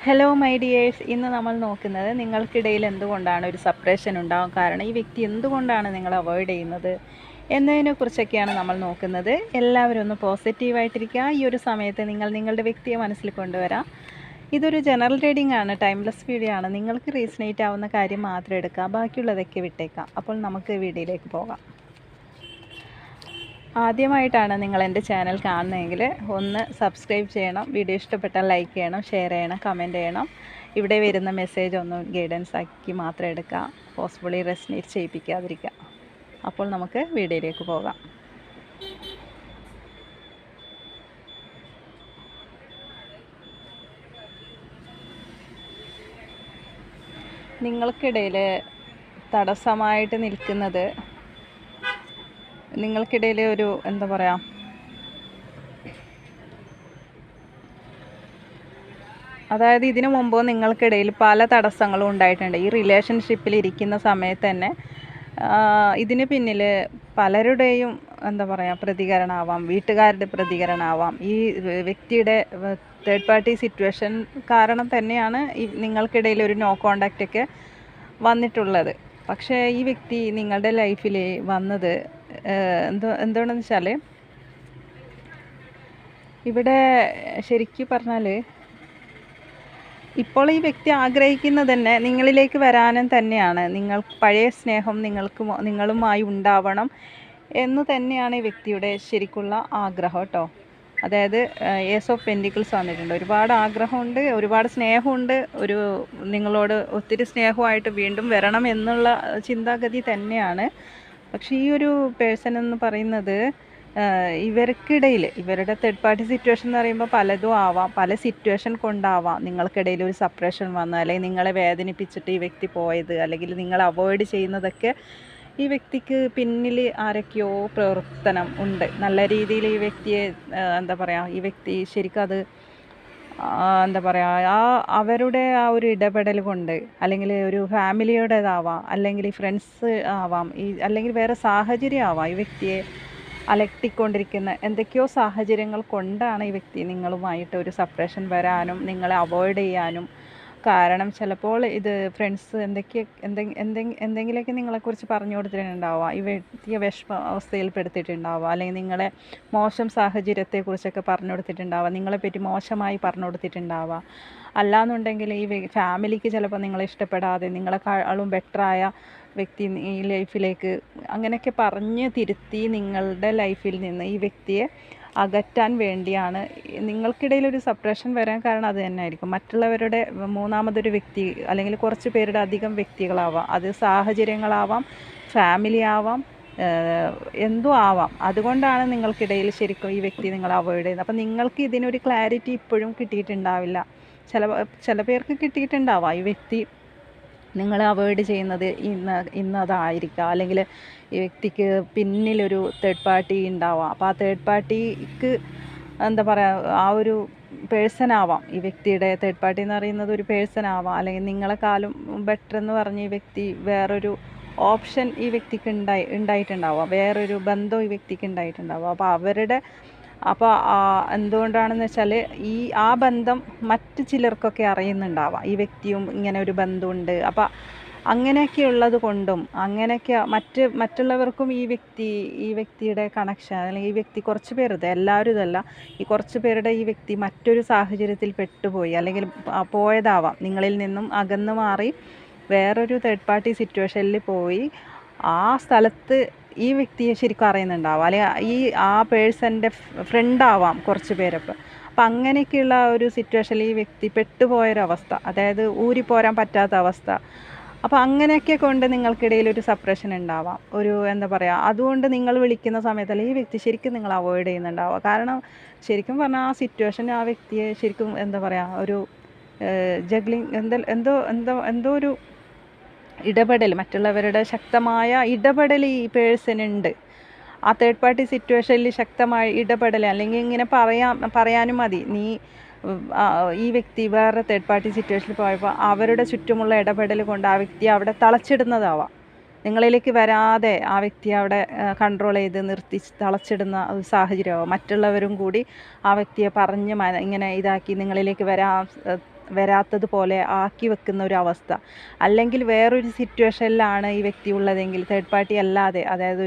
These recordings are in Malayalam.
ഹലോ മൈ ഡിയേഴ്സ്, ഇന്ന് നമ്മൾ നോക്കുന്നത് നിങ്ങൾക്കിടയിൽ എന്തുകൊണ്ടാണ് ഒരു സെപ്പറേഷൻ ഉണ്ടാകാൻ കാരണം, ഈ വ്യക്തി എന്തുകൊണ്ടാണ് നിങ്ങൾ അവോയ്ഡ് ചെയ്യുന്നത് എന്നതിനെക്കുറിച്ചൊക്കെയാണ് നമ്മൾ നോക്കുന്നത്. എല്ലാവരും ഒന്ന് പോസിറ്റീവായിട്ടിരിക്കുക. ഈ ഒരു സമയത്ത് നിങ്ങളുടെ വ്യക്തിയെ മനസ്സിൽ കൊണ്ടുവരാം. ഇതൊരു ജനറൽ റീഡിംഗ് ആണ്, ടൈംലെസ് വീഡിയോ ആണ്. നിങ്ങൾക്ക് റീസണേറ്റ് ആവുന്ന കാര്യം മാത്രം എടുക്കുക, ബാക്കിയുള്ളതൊക്കെ വിട്ടേക്കാം. അപ്പോൾ നമുക്ക് വീഡിയോയിലേക്ക് പോകാം. ആദ്യമായിട്ടാണ് നിങ്ങൾ എൻ്റെ ചാനൽ കാണുന്നതെങ്കിൽ ഒന്ന് സബ്സ്ക്രൈബ് ചെയ്യണം. വീഡിയോ ഇഷ്ടപ്പെട്ടാൽ ലൈക്ക് ചെയ്യണം, ഷെയർ ചെയ്യണം, കമൻറ്റ് ചെയ്യണം. ഇവിടെ വരുന്ന മെസ്സേജ് ഒന്ന് ഗൈഡൻസ് ആക്കി മാത്രം എടുക്കുക, പോസിബിളി റെസനേറ്റ് ചെയ്യിപ്പിക്കാതിരിക്കുക. അപ്പോൾ നമുക്ക് വീഡിയോയിലേക്ക് പോകാം. നിങ്ങൾക്കിടയിൽ തടസ്സമായിട്ട് നിൽക്കുന്നത്, നിങ്ങൾക്കിടയിൽ ഒരു എന്താ പറയുക, അതായത് ഇതിനു മുമ്പ് നിങ്ങൾക്കിടയിൽ പല തടസ്സങ്ങളും ഉണ്ടായിട്ടുണ്ട്. ഈ റിലേഷൻഷിപ്പിൽ ഇരിക്കുന്ന സമയത്ത് തന്നെ ഇതിന് പിന്നിൽ പലരുടെയും എന്താ പറയുക പ്രതികരണമാവാം, വീട്ടുകാരുടെ പ്രതികരണമാവാം. ഈ വ്യക്തിയുടെ തേർഡ് പാർട്ടി സിറ്റുവേഷൻ കാരണം തന്നെയാണ് ഈ നിങ്ങൾക്കിടയിൽ ഒരു നോ കോണ്ടാക്റ്റ് ഒക്കെ വന്നിട്ടുള്ളത്. പക്ഷേ ഈ വ്യക്തി നിങ്ങളുടെ ലൈഫിൽ വന്നത് എന്തുകൊണ്ടെന്ന് വെച്ചാൽ, ഇവിടെ ശരിക്കും പറഞ്ഞാൽ ഇപ്പോൾ ഈ വ്യക്തി ആഗ്രഹിക്കുന്നത് തന്നെ നിങ്ങളിലേക്ക് വരാനും തന്നെയാണ്. നിങ്ങൾ പഴയ സ്നേഹം നിങ്ങളുമായി ഉണ്ടാവണം എന്ന് തന്നെയാണ് ഈ വ്യക്തിയുടെ ശരിക്കുള്ള ആഗ്രഹം കേട്ടോ. അതായത് ഏസ് ഓഫ് പെൻറ്റിക്കിൾസ് വന്നിട്ടുണ്ട്. ഒരുപാട് ആഗ്രഹമുണ്ട്, ഒരുപാട് സ്നേഹമുണ്ട്, നിങ്ങളോട് ഒത്തിരി സ്നേഹമായിട്ട് വീണ്ടും വരണം എന്നുള്ള ചിന്താഗതി തന്നെയാണ്. പക്ഷേ ഈ ഒരു പേഴ്സൺ എന്ന് പറയുന്നത് ഇവർക്കിടയിൽ, ഇവരുടെ തേർഡ് പാർട്ടി സിറ്റുവേഷൻ എന്ന് പറയുമ്പോൾ പലതും ആവാം, പല സിറ്റുവേഷൻ കൊണ്ടാവാം നിങ്ങൾക്കിടയിൽ ഒരു സെപ്പറേഷൻ വന്നത്, അല്ലെങ്കിൽ നിങ്ങളെ വേദനിപ്പിച്ചിട്ട് ഈ വ്യക്തി പോയത്, അല്ലെങ്കിൽ നിങ്ങൾ അവോയ്ഡ് ചെയ്യുന്നതൊക്കെ ഈ വ്യക്തിക്ക് പിന്നിൽ ആരൊക്കെയോ പ്രവർത്തനം ഉണ്ട്. നല്ല രീതിയിൽ ഈ വ്യക്തിയെ എന്താ പറയുക, ഈ വ്യക്തി ശരിക്കും അത് എന്താ പറയുക, അവരുടെ ആ ഒരു ഇടപെടൽ കൊണ്ട്, അല്ലെങ്കിൽ ഒരു ഫാമിലിയുടേതാവാം, അല്ലെങ്കിൽ ഫ്രണ്ട്സ് ആവാം, അല്ലെങ്കിൽ വേറെ സാഹചര്യം ആവാം, ഈ വ്യക്തിയെ അലട്ടിക്കൊണ്ടിരിക്കുന്ന എന്തൊക്കെയോ സാഹചര്യങ്ങൾ കൊണ്ടാണ് ഈ വ്യക്തി നിങ്ങളുമായിട്ട് ഒരു സെപ്പറേഷൻ വരാനും നിങ്ങളെ അവോയ്ഡ് ചെയ്യാനും കാരണം. ചിലപ്പോൾ ഇത് ഫ്രണ്ട്സ് എന്തെങ്കിലുമൊക്കെ നിങ്ങളെക്കുറിച്ച് പറഞ്ഞു കൊടുത്തിട്ടുണ്ടാവുക, ഈ വ്യക്തിയെ അവസ്ഥയിൽപ്പെടുത്തിയിട്ടുണ്ടാവുക, അല്ലെങ്കിൽ നിങ്ങളെ മോശം സാഹചര്യത്തെക്കുറിച്ചൊക്കെ പറഞ്ഞു കൊടുത്തിട്ടുണ്ടാവുക, നിങ്ങളെപ്പറ്റി മോശമായി പറഞ്ഞു കൊടുത്തിട്ടുണ്ടാവുക. അല്ലാന്നുണ്ടെങ്കിൽ ഈ ഫാമിലിക്ക് ചിലപ്പോൾ നിങ്ങളെ ഇഷ്ടപ്പെടാതെ നിങ്ങളെക്കാളും ബെറ്ററായ വ്യക്തി ഈ ലൈഫിലേക്ക് അങ്ങനെയൊക്കെ പറഞ്ഞ് തിരുത്തി നിങ്ങളുടെ ലൈഫിൽ നിന്ന് ഈ വ്യക്തിയെ അകറ്റാൻ വേണ്ടിയാണ്. നിങ്ങൾക്കിടയിൽ ഒരു സെപ്പറേഷൻ വരാൻ കാരണം അത് തന്നെ ആയിരിക്കും. മറ്റുള്ളവരുടെ മൂന്നാമതൊരു വ്യക്തി, അല്ലെങ്കിൽ കുറച്ച് പേരുടെ അധികം വ്യക്തികളാവാം, അത് സാഹചര്യങ്ങളാവാം, ഫാമിലി ആവാം, എന്തും ആവാം. അതുകൊണ്ടാണ് നിങ്ങൾക്കിടയിൽ ശരിക്കും ഈ വ്യക്തി നിങ്ങൾ അവോയ്ഡ് ചെയ്യുന്നത്. അപ്പം നിങ്ങൾക്ക് ഇതിനൊരു ക്ലാരിറ്റി ഇപ്പോഴും കിട്ടിയിട്ടുണ്ടാവില്ല. ചില പേർക്ക് കിട്ടിയിട്ടുണ്ടാവാം ഈ വ്യക്തി നിങ്ങളെ അവോയ്ഡ് ചെയ്യുന്നത് ഇന്നതായിരിക്കാം, അല്ലെങ്കിൽ ഈ വ്യക്തിക്ക് പിന്നിലൊരു തേർഡ് പാർട്ടി ഉണ്ടാവാം. അപ്പോൾ ആ തേർഡ് പാർട്ടിക്ക് എന്താ പറയുക, ആ ഒരു പേഴ്സൺ ആവാം. ഈ വ്യക്തിയുടെ തേർഡ് പാർട്ടി എന്ന് പറയുന്നത് ഒരു പേഴ്സൺ ആവാം, അല്ലെങ്കിൽ നിങ്ങളെക്കാളും ബെറ്റർ എന്ന് പറഞ്ഞ് ഈ വ്യക്തി വേറൊരു ഓപ്ഷൻ ഈ വ്യക്തിക്ക് ഉണ്ടായിട്ടുണ്ടാവാം, വേറൊരു ബന്ധം ഈ വ്യക്തിക്ക് ഉണ്ടായിട്ടുണ്ടാവാം. അപ്പോൾ എന്തുകൊണ്ടാണെന്ന് വെച്ചാൽ ആ ബന്ധം മറ്റ് ചിലർക്കൊക്കെ അറിയുന്നുണ്ടാവാം, ഈ വ്യക്തിയും ഇങ്ങനെ ഒരു ബന്ധമുണ്ട്. അപ്പോൾ അങ്ങനെയൊക്കെ ഉള്ളത് കൊണ്ടും, അങ്ങനെയൊക്കെ മറ്റുള്ളവർക്കും ഈ വ്യക്തിയുടെ കണക്ഷൻ, അല്ലെങ്കിൽ ഈ വ്യക്തി കുറച്ച് പേരുത്, എല്ലാവരും ഇതല്ല, ഈ കുറച്ച് പേരുടെ ഈ വ്യക്തി മറ്റൊരു സാഹചര്യത്തിൽ പെട്ടുപോയി, അല്ലെങ്കിൽ പോയതാവാം, നിങ്ങളിൽ നിന്നും അകന്നു മാറി വേറൊരു തേർഡ് പാർട്ടി സിറ്റുവേഷനിൽ പോയി ആ സ്ഥലത്ത് ഈ വ്യക്തിയെ ശരിക്കും അറിയുന്നുണ്ടാവാം, അല്ലെങ്കിൽ ആ പേഴ്സൻ്റെ ഫ്രണ്ടാവാം കുറച്ച് പേരപ്പോൾ. അപ്പം അങ്ങനെയൊക്കെയുള്ള ഒരു സിറ്റുവേഷനിൽ ഈ വ്യക്തി പെട്ടുപോയൊരവസ്ഥ, അതായത് ഊരിപ്പോരാൻ പറ്റാത്ത അവസ്ഥ. അപ്പോൾ അങ്ങനെയൊക്കെ കൊണ്ട് നിങ്ങൾക്കിടയിൽ ഒരു സെപ്പറേഷൻ ഉണ്ടാവാം, ഒരു എന്താ പറയുക. അതുകൊണ്ട് നിങ്ങൾ വിളിക്കുന്ന സമയത്തല്ല ഈ വ്യക്തി ശരിക്കും നിങ്ങൾ അവോയ്ഡ് ചെയ്യുന്നുണ്ടാവുക. കാരണം ശരിക്കും പറഞ്ഞാൽ ആ സിറ്റുവേഷൻ ആ വ്യക്തിയെ ശരിക്കും എന്താ പറയുക, ഒരു ജഗ്ലിങ് എന്തോ ഒരു ഇടപെടൽ, മറ്റുള്ളവരുടെ ശക്തമായ ഇടപെടൽ ഈ പേഴ്സണുണ്ട്. ആ തേർഡ് പാർട്ടി സിറ്റുവേഷനിൽ ശക്തമായ ഇടപെടൽ, അല്ലെങ്കിൽ ഇങ്ങനെ പറയാനും മതി, ഈ വ്യക്തി വേറെ തേർഡ് പാർട്ടി സിറ്റുവേഷനിൽ പോയപ്പോൾ അവരുടെ ചുറ്റുമുള്ള ഇടപെടൽ കൊണ്ട് ആ വ്യക്തി അവിടെ തളച്ചിടുന്നതാവാം. നിങ്ങളിലേക്ക് വരാതെ ആ വ്യക്തി അവിടെ കൺട്രോൾ ചെയ്ത് നിർത്തി തളച്ചിടുന്ന ഒരു സാഹചര്യമാവും. മറ്റുള്ളവരും കൂടി ആ വ്യക്തിയെ പറഞ്ഞ് ഇങ്ങനെ ഇതാക്കി നിങ്ങളിലേക്ക് വരാത്തതുപോലെ ആക്കി വെക്കുന്ന ഒരു അവസ്ഥ, അല്ലെങ്കിൽ വേറൊരു സിറ്റുവേഷനിലാണ് ഈ വ്യക്തി ഉള്ളതെങ്കിൽ, തേർഡ് പാർട്ടി അല്ലാതെ, അതായത്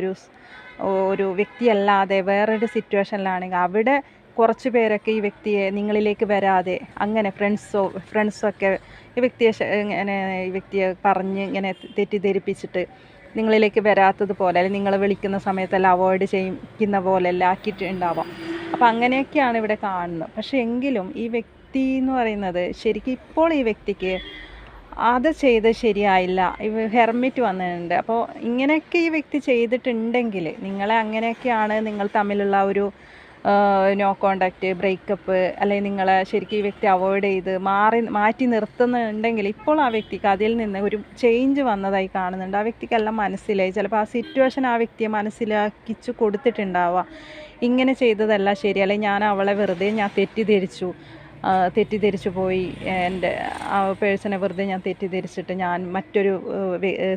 ഒരു വ്യക്തിയല്ലാതെ വേറൊരു സിറ്റുവേഷനിലാണെങ്കിൽ അവിടെ കുറച്ച് പേരൊക്കെ ഈ വ്യക്തിയെ നിങ്ങളിലേക്ക് വരാതെ, അങ്ങനെ ഫ്രണ്ട്സൊക്കെ ഈ വ്യക്തിയെ പറഞ്ഞ് ഇങ്ങനെ തെറ്റിദ്ധരിപ്പിച്ചിട്ട് നിങ്ങളിലേക്ക് വരാത്തതുപോലെ, അല്ലെങ്കിൽ നിങ്ങൾ വിളിക്കുന്ന സമയത്തെല്ലാം അവോയ്ഡ് ചെയ്യിക്കുന്ന പോലെല്ലാം ആക്കിയിട്ടുണ്ടാവാം. അപ്പം അങ്ങനെയൊക്കെയാണ് ഇവിടെ കാണുന്നത്. പക്ഷേ എങ്കിലും ഈ വ്യക്തി എന്ന് പറയുന്നത് ശരിക്കും ഇപ്പോൾ ഈ വ്യക്തിക്ക് അത് ചെയ്ത് ശരിയായില്ല, ഹെർമിറ്റ് വന്നിട്ടുണ്ട്. അപ്പോൾ ഇങ്ങനെയൊക്കെ ഈ വ്യക്തി ചെയ്തിട്ടുണ്ടെങ്കിൽ, നിങ്ങളെ അങ്ങനെയൊക്കെയാണ് നിങ്ങൾ തമ്മിലുള്ള ഒരു നോ കോണ്ടാക്റ്റ്, ബ്രേക്കപ്പ്, അല്ലെങ്കിൽ നിങ്ങളെ ശരിക്കും ഈ വ്യക്തി അവോയ്ഡ് ചെയ്ത് മാറ്റി നിർത്തുന്നുണ്ടെങ്കിൽ, ഇപ്പോൾ ആ വ്യക്തിക്ക് അതിൽ നിന്ന് ഒരു ചേഞ്ച് വന്നതായി കാണുന്നുണ്ട്. ആ വ്യക്തിക്കെല്ലാം മനസ്സിലായി. ചിലപ്പോൾ ആ സിറ്റുവേഷൻ ആ വ്യക്തിയെ മനസ്സിലാക്കിച്ചു കൊടുത്തിട്ടുണ്ടാവാം. ഇങ്ങനെ ചെയ്തതല്ല ശരി, അല്ലെങ്കിൽ ഞാൻ അവളെ വെറുതെ തെറ്റിദ്ധരിച്ചു പോയി, എൻ്റെ ആ പേഴ്സണെ വെറുതെ ഞാൻ തെറ്റിദ്ധരിച്ചിട്ട് ഞാൻ മറ്റൊരു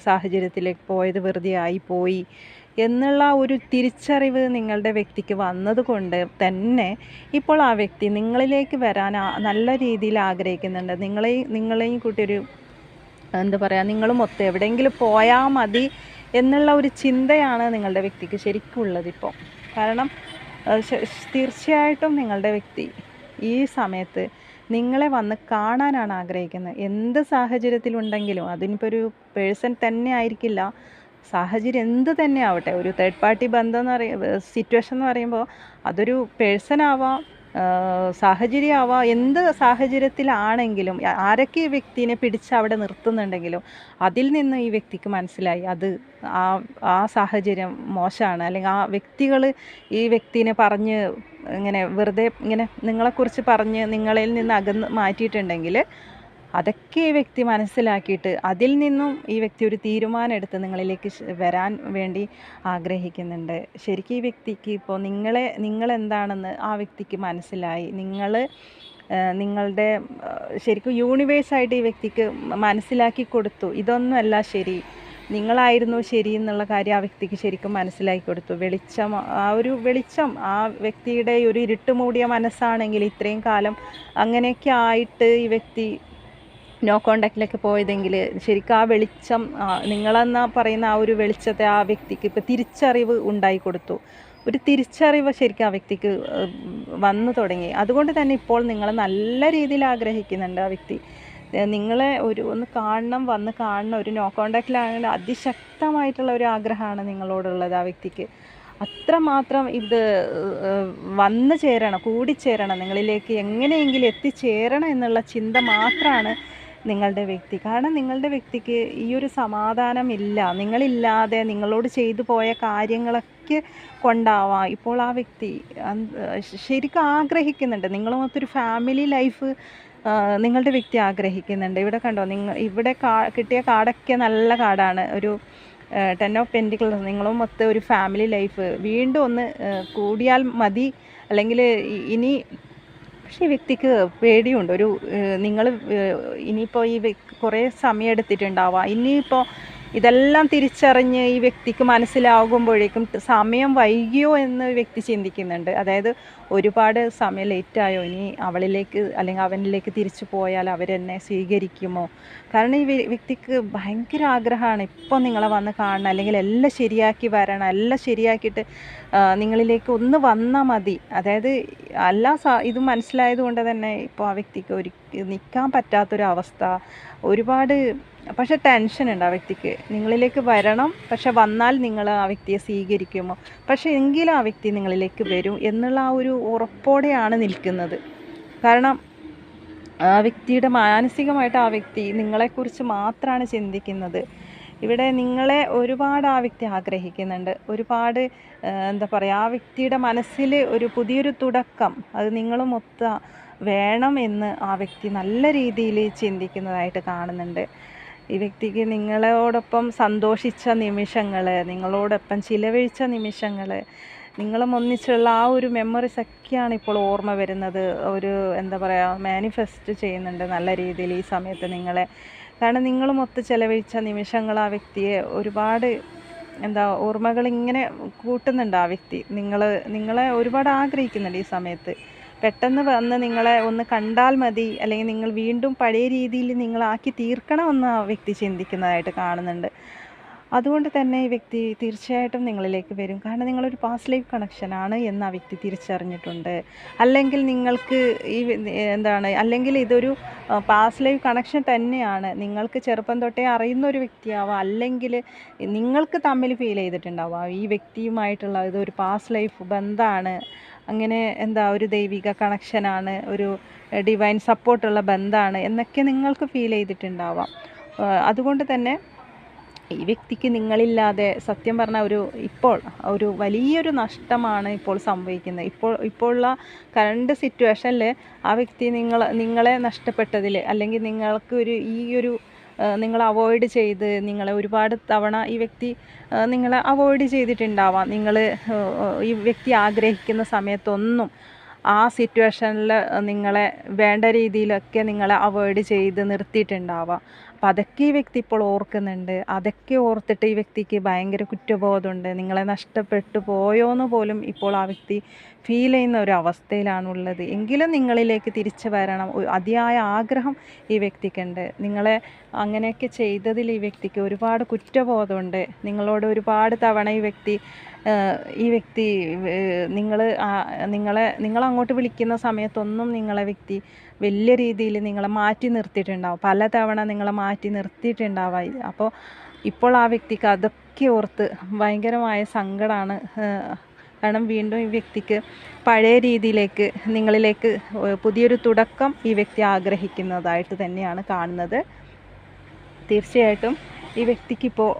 സാഹചര്യത്തിലേക്ക് പോയത് വെറുതെ ആയിപ്പോയി എന്നുള്ള ഒരു തിരിച്ചറിവ് നിങ്ങളുടെ വ്യക്തിക്ക് വന്നതുകൊണ്ട് തന്നെ ഇപ്പോൾ ആ വ്യക്തി നിങ്ങളിലേക്ക് വരാൻ നല്ല രീതിയിൽ ആഗ്രഹിക്കുന്നുണ്ട്. നിങ്ങളെയും കൂട്ടിയൊരു എന്താ പറയുക, നിങ്ങളും ഒത്ത് എവിടെയെങ്കിലും പോയാൽ മതി എന്നുള്ള ഒരു ചിന്തയാണ് നിങ്ങളുടെ വ്യക്തിക്ക് ശരിക്കും ഉള്ളതിപ്പോൾ. കാരണം തീർച്ചയായിട്ടും നിങ്ങളുടെ വ്യക്തി ഈ സമയത്ത് നിങ്ങളെ വന്ന് കാണാനാണ് ആഗ്രഹിക്കുന്നത്. എന്ത് സാഹചര്യത്തിലുണ്ടെങ്കിലും, അതിനിപ്പോൾ ഒരു പേഴ്സൺ തന്നെ ആയിരിക്കില്ല, സാഹചര്യം എന്ത് തന്നെ ആവട്ടെ, ഒരു തേർഡ് പാർട്ടി ബന്ധം എന്ന് സിറ്റുവേഷൻ എന്ന് പറയുമ്പോൾ അതൊരു പേഴ്സൺ ആവാം, സാഹചര്യമാവാം, എന്ത് സാഹചര്യത്തിലാണെങ്കിലും ആരൊക്കെ ഈ വ്യക്തിനെ പിടിച്ച് അവിടെ നിർത്തുന്നുണ്ടെങ്കിലും അതിൽ നിന്ന് ഈ വ്യക്തിക്ക് മനസ്സിലായി അത് ആ സാഹചര്യം മോശമാണ്, അല്ലെങ്കിൽ ആ വ്യക്തികൾ ഈ വ്യക്തിനെ പറഞ്ഞ് ഇങ്ങനെ വെറുതെ ഇങ്ങനെ നിങ്ങളെക്കുറിച്ച് പറഞ്ഞ് നിങ്ങളിൽ നിന്ന് അകന്ന് മാറ്റിയിട്ടുണ്ടെങ്കിൽ അതൊക്കെ ഈ വ്യക്തി മനസ്സിലാക്കിയിട്ട് അതിൽ നിന്നും ഈ വ്യക്തി ഒരു തീരുമാനം എടുത്ത് നിങ്ങളിലേക്ക് വരാൻ വേണ്ടി ആഗ്രഹിക്കുന്നുണ്ട്. ശരിക്കും ഈ വ്യക്തിക്ക് ഇപ്പോൾ നിങ്ങളെന്താണെന്ന് ആ വ്യക്തിക്ക് മനസ്സിലായി. നിങ്ങളുടെ ശരിക്കും യൂണിവേഴ്സായിട്ട് ഈ വ്യക്തിക്ക് മനസ്സിലാക്കി കൊടുത്തു. ഇതൊന്നുമല്ല ശരി, നിങ്ങളായിരുന്നു ശരി എന്നുള്ള കാര്യം ആ വ്യക്തിക്ക് ശരിക്കും മനസ്സിലാക്കി കൊടുത്തു. വെളിച്ചം ആ വ്യക്തിയുടെ ഒരു ഇരുട്ട് മൂടിയ മനസ്സാണെങ്കിൽ ഇത്രയും കാലം അങ്ങനെയൊക്കെ ആയിട്ട് ഈ വ്യക്തി നോ കോണ്ടാക്റ്റിലേക്ക് പോയതെങ്കിൽ ശരിക്കും ആ വെളിച്ചം, നിങ്ങളെന്നാ പറയുന്ന ആ ഒരു വെളിച്ചത്തെ ആ വ്യക്തിക്ക് ഇപ്പോൾ തിരിച്ചറിവ് ഉണ്ടായി കൊടുത്തു. ഒരു തിരിച്ചറിവ് ശരിക്കും ആ വ്യക്തിക്ക് വന്നു തുടങ്ങി. അതുകൊണ്ട് തന്നെ ഇപ്പോൾ നിങ്ങൾ നല്ല രീതിയിൽ ആഗ്രഹിക്കുന്നുണ്ട് ആ വ്യക്തി നിങ്ങളെ വന്ന് കാണണം. ഒരു നോ കോണ്ടാക്റ്റിലാണെങ്കിൽ അതിശക്തമായിട്ടുള്ള ഒരു ആഗ്രഹമാണ് നിങ്ങളോടുള്ളത് ആ വ്യക്തിക്ക്. അത്രമാത്രം ഇത് വന്നു ചേരണം, കൂടിച്ചേരണം, നിങ്ങളിലേക്ക് എങ്ങനെയെങ്കിലും എത്തിച്ചേരണം എന്നുള്ള ചിന്ത മാത്രമാണ് നിങ്ങളുടെ വ്യക്തി. കാരണം നിങ്ങളുടെ വ്യക്തിക്ക് ഈ ഒരു സമാധാനമില്ല. നിങ്ങളില്ലാതെ നിങ്ങളോട് ചെയ്തു പോയ കാര്യങ്ങളൊക്കെ കൊണ്ടാവാം ഇപ്പോൾ ആ വ്യക്തി ശരിക്കും ആഗ്രഹിക്കുന്നുണ്ട്. നിങ്ങളുമൊത്തൊരു ഫാമിലി ലൈഫ് നിങ്ങളുടെ വ്യക്തി ആഗ്രഹിക്കുന്നുണ്ട്. ഇവിടെ കണ്ടോ, ഇവിടെ കിട്ടിയ കാർഡൊക്കെ നല്ല കാർഡാണ്. ഒരു 10 ഓഫ് പെൻറ്റിക്കിൾസ്. നിങ്ങളും മൊത്തം ഒരു ഫാമിലി ലൈഫ് വീണ്ടും ഒന്ന് കൂടിയാൽ മതി, അല്ലെങ്കിൽ ഇനി. പക്ഷേ ഈ വ്യക്തിക്ക് പേടിയുണ്ട്. നിങ്ങൾ ഇനിയിപ്പോൾ കുറേ സമയം എടുത്തിട്ടുണ്ടാവാം. ഇനിയിപ്പോൾ ഇതെല്ലാം തിരിച്ചറിഞ്ഞ് ഈ വ്യക്തിക്ക് മനസ്സിലാകുമ്പോഴേക്കും സമയം വൈകിയോ എന്ന് വ്യക്തി ചിന്തിക്കുന്നുണ്ട്. അതായത് ഒരുപാട് സമയം ലേറ്റായോ, ഇനി അവളിലേക്ക് അല്ലെങ്കിൽ അവനിലേക്ക് തിരിച്ചു പോയാൽ അവരെന്നെ സ്വീകരിക്കുമോ? കാരണം ഈ വ്യക്തിക്ക് ഭയങ്കര ആഗ്രഹമാണ് ഇപ്പോൾ നിങ്ങളെ വന്ന് കാണണം, അല്ലെങ്കിൽ എല്ലാം ശരിയാക്കി വരണം, എല്ലാം ശരിയാക്കിയിട്ട് നിങ്ങളിലേക്ക് ഒന്ന് വന്നാൽ മതി. അതായത് ഇത് മനസ്സിലായത് കൊണ്ട് തന്നെ ഇപ്പോൾ ആ വ്യക്തിക്ക് നിൽക്കാൻ പറ്റാത്തൊരവസ്ഥ, ഒരുപാട്. പക്ഷേ ടെൻഷനുണ്ട് ആ വ്യക്തിക്ക്. നിങ്ങളിലേക്ക് വരണം, പക്ഷെ വന്നാൽ നിങ്ങൾ ആ വ്യക്തിയെ സ്വീകരിക്കുമോ? പക്ഷേ എങ്കിലും ആ വ്യക്തി നിങ്ങളിലേക്ക് വരും എന്നുള്ള ആ ഒരു ഉറപ്പോടെയാണ് നിൽക്കുന്നത്. കാരണം ആ വ്യക്തിയുടെ മാനസികമായിട്ട് ആ വ്യക്തി നിങ്ങളെക്കുറിച്ച് മാത്രമാണ് ചിന്തിക്കുന്നത്. ഇവിടെ നിങ്ങളെ ഒരുപാട് ആ വ്യക്തി ആഗ്രഹിക്കുന്നുണ്ട്. ഒരുപാട് എന്താ പറയുക, ആ വ്യക്തിയുടെ മനസ്സിൽ ഒരു പുതിയൊരു തുടക്കം അത് നിങ്ങളുമൊത്ത് വേണം എന്ന് ആ വ്യക്തി നല്ല രീതിയിൽ ചിന്തിക്കുന്നതായിട്ട് കാണുന്നുണ്ട്. ഈ വ്യക്തിക്ക് നിങ്ങളോടൊപ്പം സന്തോഷിച്ച നിമിഷങ്ങൾ, നിങ്ങളോടൊപ്പം ചിലവഴിച്ച നിമിഷങ്ങൾ, നിങ്ങളും ഒന്നിച്ചുള്ള ആ ഒരു മെമ്മറീസ് ഒക്കെയാണ് ഇപ്പോൾ ഓർമ്മ വരുന്നത്. എന്താ പറയുക, മാനിഫെസ്റ്റ് ചെയ്യുന്നുണ്ട് നല്ല രീതിയിൽ ഈ സമയത്ത് നിങ്ങളെ. കാരണം നിങ്ങളുമൊത്ത് ചിലവഴിച്ച നിമിഷങ്ങൾ ആ വ്യക്തിയെ ഒരുപാട് ഓർമ്മകൾ ഇങ്ങനെ കൂട്ടുന്നുണ്ട്. ആ വ്യക്തി നിങ്ങളെ ഒരുപാട് ആഗ്രഹിക്കുന്നുണ്ട് ഈ സമയത്ത്. പെട്ടെന്ന് വന്ന് നിങ്ങളെ ഒന്ന് കണ്ടാൽ മതി, അല്ലെങ്കിൽ നിങ്ങൾ വീണ്ടും പഴയ രീതിയിൽ നിങ്ങളാക്കി തീർക്കണമെന്ന് ആ വ്യക്തി ചിന്തിക്കുന്നതായിട്ട് കാണുന്നുണ്ട്. അതുകൊണ്ട് തന്നെ ഈ വ്യക്തി തീർച്ചയായിട്ടും നിങ്ങളിലേക്ക് വരും. കാരണം നിങ്ങളൊരു പാസ്റ്റ് ലൈഫ് കണക്ഷനാണ് എന്ന് ആ വ്യക്തി തിരിച്ചറിഞ്ഞിട്ടുണ്ട്. അല്ലെങ്കിൽ നിങ്ങൾക്ക് അല്ലെങ്കിൽ ഇതൊരു പാസ്റ്റ് ലൈഫ് കണക്ഷൻ തന്നെയാണ്. നിങ്ങൾക്ക് ചെറുപ്പം തൊട്ടേ അറിയുന്ന ഒരു വ്യക്തിയാവാം, അല്ലെങ്കിൽ നിങ്ങൾക്ക് തമ്മിൽ ഫീൽ ചെയ്തിട്ടുണ്ടാവാം ഈ വ്യക്തിയുമായിട്ടുള്ള ഇതൊരു പാസ്റ്റ് ലൈഫ് ബന്ധമാണ്, അങ്ങനെ ഒരു ദൈവിക കണക്ഷനാണ്, ഒരു ഡിവൈൻ സപ്പോർട്ടുള്ള ബന്ധമാണ് എന്നൊക്കെ നിങ്ങൾക്ക് ഫീൽ ചെയ്തിട്ടുണ്ടാവാം. അതുകൊണ്ട് തന്നെ ഈ വ്യക്തിക്ക് നിങ്ങളില്ലാതെ സത്യം പറഞ്ഞാൽ ഇപ്പോൾ ഒരു വലിയൊരു നഷ്ടമാണ് ഇപ്പോൾ സംഭവിക്കുന്നത്. ഇപ്പോഴുള്ള കറണ്ട് സിറ്റുവേഷനിൽ ആ വ്യക്തി നിങ്ങളെ നഷ്ടപ്പെട്ടതിൽ, അല്ലെങ്കിൽ നിങ്ങൾക്ക് നിങ്ങൾ അവോയ്ഡ് ചെയ്ത്, നിങ്ങളെ ഒരുപാട് തവണ ഈ വ്യക്തി നിങ്ങളെ അവോയ്ഡ് ചെയ്തിട്ടുണ്ടാവാം. ഈ വ്യക്തി ആഗ്രഹിക്കുന്ന സമയത്തൊന്നും ആ സിറ്റുവേഷനിൽ നിങ്ങളെ വേണ്ട രീതിയിലൊക്കെ നിങ്ങളെ അവോയ്ഡ് ചെയ്ത് നിർത്തിയിട്ടുണ്ടാവാം. അപ്പോൾ അതൊക്കെ ഈ വ്യക്തി ഇപ്പോൾ ഓർക്കുന്നുണ്ട്. അതൊക്കെ ഓർത്തിട്ട് ഈ വ്യക്തിക്ക് ഭയങ്കര കുറ്റബോധമുണ്ട്. നിങ്ങളെ നഷ്ടപ്പെട്ടു പോയോന്ന് പോലും ഇപ്പോൾ ആ വ്യക്തി ഫീൽ ചെയ്യുന്ന ഒരു അവസ്ഥയിലാണുള്ളത്. എങ്കിലും നിങ്ങളിലേക്ക് തിരിച്ചു വരണം അതിയായ ആഗ്രഹം ഈ വ്യക്തിക്കുണ്ട്. നിങ്ങളെ അങ്ങനെയൊക്കെ ചെയ്തതിൽ ഈ വ്യക്തിക്ക് ഒരുപാട് കുറ്റബോധമുണ്ട്. നിങ്ങളോട് ഒരുപാട് തവണ ഈ വ്യക്തി നിങ്ങളങ്ങോട്ട് വിളിക്കുന്ന സമയത്തൊന്നും നിങ്ങളെ വ്യക്തി വലിയ രീതിയിൽ നിങ്ങളെ മാറ്റി നിർത്തിയിട്ടുണ്ടാവും. പലതവണ നിങ്ങളെ മാറ്റി നിർത്തിയിട്ടുണ്ടാവാം. അപ്പോൾ ഇപ്പോൾ ആ വ്യക്തിക്ക് അതൊക്കെ ഓർത്ത് ഭയങ്കരമായ സങ്കടമാണ്. കാരണം വീണ്ടും ഈ വ്യക്തിക്ക് പഴയ രീതിയിലേക്ക് നിങ്ങളിലേക്ക് പുതിയൊരു തുടക്കം ഈ വ്യക്തി ആഗ്രഹിക്കുന്നതായിട്ട് തന്നെയാണ് കാണുന്നത്. തീർച്ചയായിട്ടും ഈ വ്യക്തിക്കിപ്പോൾ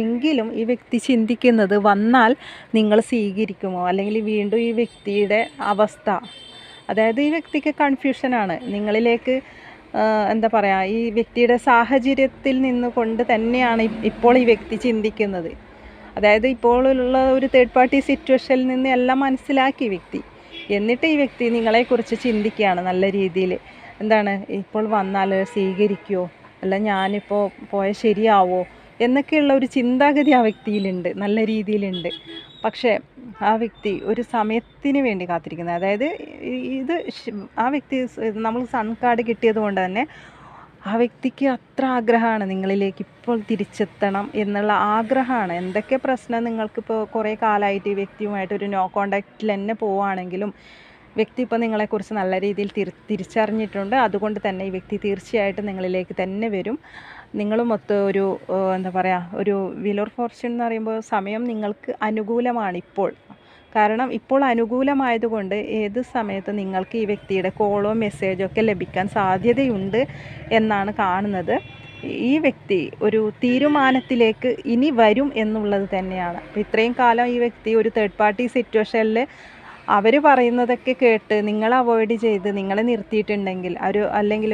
എങ്കിലും ഈ വ്യക്തി ചിന്തിക്കുന്നത്, വന്നാൽ നിങ്ങൾ സ്വീകരിക്കുമോ, അല്ലെങ്കിൽ വീണ്ടും ഈ വ്യക്തിയുടെ അവസ്ഥ, അതായത് ഈ വ്യക്തിക്ക് കൺഫ്യൂഷനാണ്. നിങ്ങളിലേക്ക് ഈ വ്യക്തിയുടെ സാഹചര്യത്തിൽ നിന്നുകൊണ്ട് തന്നെയാണ് ഇപ്പോൾ ഈ വ്യക്തി ചിന്തിക്കുന്നത്. അതായത് ഇപ്പോഴുള്ള ഒരു തേർഡ് പാർട്ടി സിറ്റുവേഷനിൽ നിന്ന് എല്ലാം മനസ്സിലാക്കി വ്യക്തി, എന്നിട്ട് ഈ വ്യക്തി നിങ്ങളെക്കുറിച്ച് ചിന്തിക്കുകയാണ് നല്ല രീതിയിൽ. ഇപ്പോൾ വന്നാൽ സ്വീകരിക്കുമോ, അല്ല ഞാനിപ്പോൾ പോയാൽ ശരിയാവോ എന്നൊക്കെയുള്ള ഒരു ചിന്താഗതി ആ വ്യക്തിയിലുണ്ട്, നല്ല രീതിയിലുണ്ട്. പക്ഷേ ആ വ്യക്തി ഒരു സമയത്തിന് വേണ്ടി കാത്തിരിക്കുന്നത്. അതായത് ആ വ്യക്തി നമ്മൾ സൺ കാർഡ് കിട്ടിയത് കൊണ്ട് തന്നെ ആ വ്യക്തിക്ക് അത്ര ആഗ്രഹമാണ് നിങ്ങളിലേക്ക് ഇപ്പോൾ തിരിച്ചെത്തണം എന്നുള്ള ആഗ്രഹമാണ്. എന്തൊക്കെ പ്രശ്നം നിങ്ങൾക്കിപ്പോൾ കുറേ കാലമായിട്ട് ഈ വ്യക്തിയുമായിട്ടൊരു നോ കോണ്ടാക്റ്റിൽ തന്നെ പോവുകയാണെങ്കിലും വ്യക്തി ഇപ്പോൾ നിങ്ങളെക്കുറിച്ച് നല്ല രീതിയിൽ തിരിച്ചറിഞ്ഞിട്ടുണ്ട്. അതുകൊണ്ട് തന്നെ ഈ വ്യക്തി തീർച്ചയായിട്ടും നിങ്ങളിലേക്ക് തന്നെ വരും. നിങ്ങളുമൊത്ത് ഒരു വീൽ ഓഫ് ഫോർച്യൂൺ എന്ന് പറയുമ്പോൾ സമയം നിങ്ങൾക്ക് അനുകൂലമാണ് ഇപ്പോൾ. കാരണം ഇപ്പോൾ അനുകൂലമായതുകൊണ്ട് ഏത് സമയത്ത് നിങ്ങൾക്ക് ഈ വ്യക്തിയുടെ കോളോ മെസ്സേജോ ഒക്കെ ലഭിക്കാൻ സാധ്യതയുണ്ട് എന്നാണ് കാണുന്നത്. ഈ വ്യക്തി ഒരു തീരുമാനത്തിലേക്ക് ഇനി വരും എന്നുള്ളത് തന്നെയാണ്. അപ്പോൾ ഇത്രയും കാലം ഈ വ്യക്തി ഒരു തേർഡ് പാർട്ടി സിറ്റുവേഷനിൽ അവർ പറയുന്നതൊക്കെ കേട്ട് നിങ്ങൾ അവോയ്ഡ് ചെയ്ത് നിങ്ങളെ നിർത്തിയിട്ടുണ്ടെങ്കിൽ, അല്ലെങ്കിൽ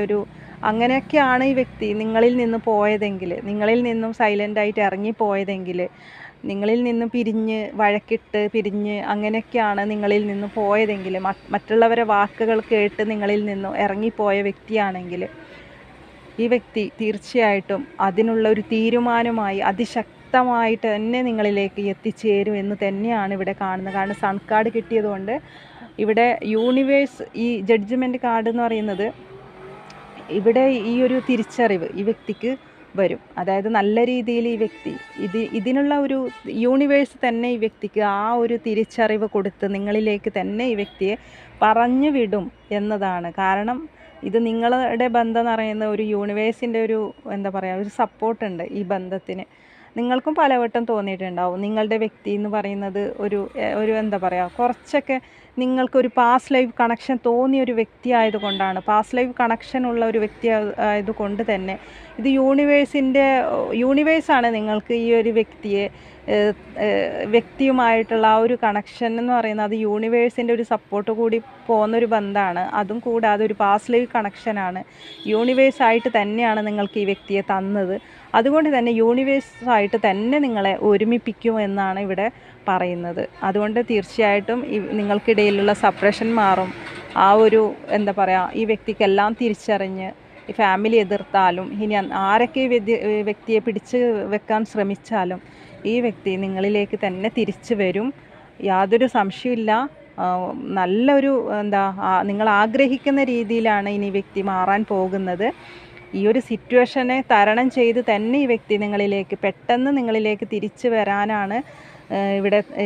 അങ്ങനെയൊക്കെയാണ് ഈ വ്യക്തി നിങ്ങളിൽ നിന്ന് പോയതെങ്കിൽ, നിങ്ങളിൽ നിന്നും സൈലൻ്റായിട്ട് ഇറങ്ങിപ്പോയതെങ്കിൽ, നിങ്ങളിൽ നിന്നും പിരിഞ്ഞ് അങ്ങനെയൊക്കെയാണ് നിങ്ങളിൽ നിന്ന് പോയതെങ്കിൽ, മറ്റുള്ളവരെ വാക്കുകൾ കേട്ട് നിങ്ങളിൽ നിന്നും ഇറങ്ങിപ്പോയ വ്യക്തിയാണെങ്കിൽ, ഈ വ്യക്തി തീർച്ചയായിട്ടും അതിനുള്ള ഒരു തീരുമാനമായി അതിശക്തമായിട്ട് തന്നെ നിങ്ങളിലേക്ക് എത്തിച്ചേരും എന്ന് തന്നെയാണ് ഇവിടെ കാണുന്നത്. കാരണം സൺ കാർഡ് കിട്ടിയതുകൊണ്ട് ഇവിടെ യൂണിവേഴ്സ്, ഈ ജഡ്ജ്മെൻറ്റ് കാർഡ് എന്ന് പറയുന്നത്, ഇവിടെ ഈ ഒരു തിരിച്ചറിവ് ഈ വ്യക്തിക്ക് വരും. അതായത് നല്ല രീതിയിൽ ഈ വ്യക്തി ഇതിനുള്ള ഒരു യൂണിവേഴ്സ് തന്നെ ഈ വ്യക്തിക്ക് ആ ഒരു തിരിച്ചറിവ് കൊടുത്ത് നിങ്ങളിലേക്ക് തന്നെ ഈ വ്യക്തിയെ പറഞ്ഞു വിടും എന്നതാണ്. കാരണം ഇത് നിങ്ങളുടെ ബന്ധം എന്ന് പറയുന്ന ഒരു യൂണിവേഴ്സിൻ്റെ ഒരു സപ്പോർട്ടുണ്ട് ഈ ബന്ധത്തിന്. നിങ്ങൾക്കും പലവട്ടം തോന്നിയിട്ടുണ്ടാവും നിങ്ങളുടെ വ്യക്തി എന്ന് പറയുന്നത് കുറച്ചൊക്കെ നിങ്ങൾക്കൊരു പാസ്റ്റ് ലൈഫ് കണക്ഷൻ തോന്നിയ ഒരു വ്യക്തി ആയതുകൊണ്ടാണ്, പാസ്റ്റ് ലൈഫ് കണക്ഷൻ ഉള്ള ഒരു വ്യക്തി ആയതുകൊണ്ട് തന്നെ ഇത് യൂണിവേഴ്സാണ് നിങ്ങൾക്ക് ഈ ഒരു വ്യക്തിയുമായിട്ടുള്ള ആ ഒരു കണക്ഷൻ എന്ന് പറയുന്നത്. അത് യൂണിവേഴ്സിൻ്റെ ഒരു സപ്പോർട്ട് കൂടി പോകുന്നൊരു ബന്ധമാണ്. അതും കൂടാതെ ഒരു പാസ്റ്റ് ലൈഫ് കണക്ഷനാണ്. യൂണിവേഴ്സായിട്ട് തന്നെയാണ് നിങ്ങൾക്ക് ഈ വ്യക്തിയെ തന്നത്. അതുകൊണ്ട് തന്നെ യൂണിവേഴ്സായിട്ട് തന്നെ നിങ്ങളെ ഒരുമിപ്പിക്കും എന്നാണ് ഇവിടെ പറയുന്നത്. അതുകൊണ്ട് തീർച്ചയായിട്ടും നിങ്ങൾക്കിടയിലുള്ള സപ്രഷൻ മാറും. ആ ഒരു ഈ വ്യക്തിക്കെല്ലാം തിരിച്ചറിഞ്ഞ് ഈ ഫാമിലി എതിർത്താലും ഇനി ആരൊക്കെ വ്യക്തിയെ പിടിച്ച് വെക്കാൻ ശ്രമിച്ചാലും ഈ വ്യക്തി നിങ്ങളിലേക്ക് തന്നെ തിരിച്ചു വരും. യാതൊരു സംശയമില്ല. നല്ലൊരു നിങ്ങൾ ആഗ്രഹിക്കുന്ന രീതിയിലാണ് ഇനി വ്യക്തി മാറാൻ പോകുന്നത്. ഈ ഒരു സിറ്റുവേഷനെ തരണം ചെയ്ത് തന്നെ ഈ വ്യക്തി പെട്ടെന്ന് നിങ്ങളിലേക്ക് തിരിച്ചു വരാനാണ്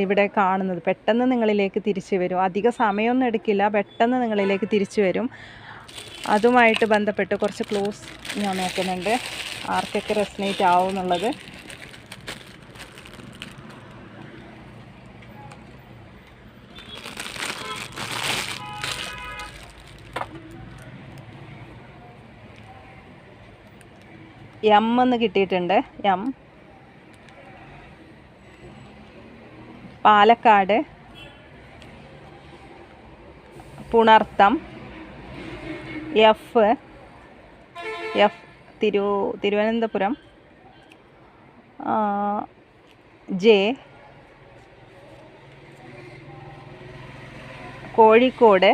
ഇവിടെ കാണുന്നത്. പെട്ടെന്ന് നിങ്ങളിലേക്ക് തിരിച്ചു വരും. അധിക സമയമൊന്നും എടുക്കില്ല, പെട്ടെന്ന് നിങ്ങളിലേക്ക് തിരിച്ചു വരും. അതുമായിട്ട് ബന്ധപ്പെട്ട് കുറച്ച് ക്ലോസ് ഞാൻ നോക്കുന്നുണ്ട്, ആർക്കൊക്കെ റെസനേറ്റ് ആവും എന്നുള്ളത്. എം എന്ന് കിട്ടിയിട്ടുണ്ട്. M, Palakkad, Punartham, F Thiruvananthapuram, J Kozhikode,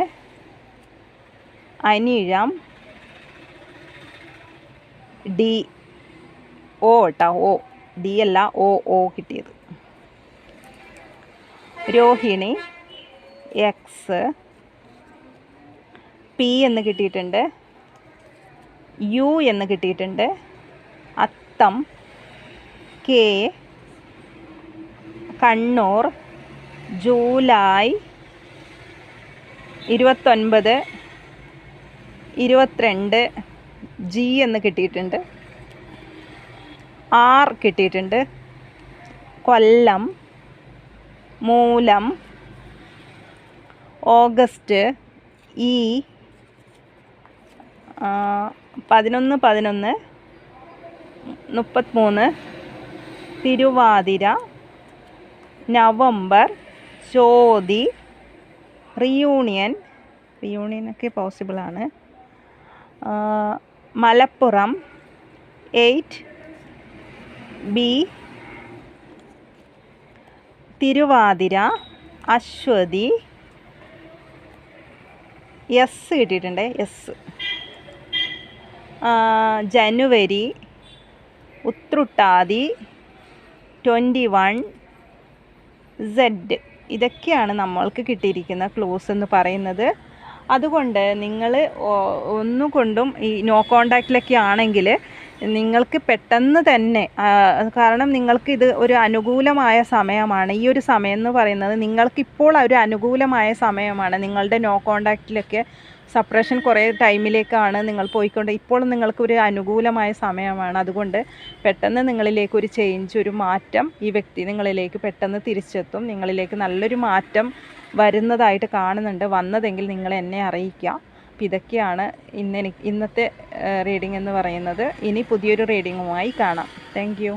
Anizham, D O കേട്ടോ, ഓ ഡി അല്ല, ഓ കിട്ടിയത്. രോഹിണി, എക്സ്, പി എന്ന് കിട്ടിയിട്ടുണ്ട്, യു എന്ന് കിട്ടിയിട്ടുണ്ട്, അത്തം, കെ, കണ്ണൂർ, ജൂലൈ 29, 22, ജി എന്ന് കിട്ടിയിട്ടുണ്ട്, ആർ കിട്ടിയിട്ടുണ്ട്, കൊല്ലം, മൂലം, ഓഗസ്റ്റ്, ഇ, 11, 33, തിരുവാതിര, നവംബർ, ചോതി, റിയൂണിയനൊക്കെ പോസിബിളാണ്, മലപ്പുറം, 8, ബി, തിരുവാതിര, അശ്വതി, എസ് കിട്ടിയിട്ടുണ്ട്, എസ്, ജനുവരി, ഉത്രട്ടാതി, 21, സെഡ്. ഇതൊക്കെയാണ് നമ്മൾക്ക് കിട്ടിയിരിക്കുന്ന ക്ലോസ് എന്ന് പറയുന്നത്. അതുകൊണ്ട് നിങ്ങൾ ഒന്നുകൊണ്ടും ഈ നോ കോണ്ടാക്റ്റിലൊക്കെ ആണെങ്കിൽ നിങ്ങൾക്ക് പെട്ടെന്ന് തന്നെ, കാരണം നിങ്ങൾക്ക് ഇത് ഒരു അനുകൂലമായ സമയമാണ്. ഈ ഒരു സമയം എന്ന് പറയുന്നത് നിങ്ങൾക്കിപ്പോൾ ഒരു അനുകൂലമായ സമയമാണ്. നിങ്ങളുടെ നോ കോണ്ടാക്റ്റിലൊക്കെ സപ്രഷൻ കുറേ ടൈമിലേക്കാണ് നിങ്ങൾ ഇപ്പോൾ നിങ്ങൾക്ക് ഒരു അനുകൂലമായ സമയമാണ്. അതുകൊണ്ട് പെട്ടെന്ന് നിങ്ങളിലേക്ക് ഒരു ചേഞ്ച്, ഒരു മാറ്റം ഈ വ്യക്തി നിങ്ങളിലേക്ക് പെട്ടെന്ന് തിരിച്ചെത്തും. നിങ്ങളിലേക്ക് നല്ലൊരു മാറ്റം വരുന്നതായിട്ട് കാണുന്നുണ്ട്. വന്നതെങ്കിൽ നിങ്ങൾ എന്നെ അറിയിക്കുക. അപ്പോൾ ഇതൊക്കെയാണ് ഇന്നത്തെ റീഡിംഗ് എന്ന് പറയുന്നത്. ഇനി പുതിയൊരു റീഡിങ്ങുമായി കാണാം. Thank you.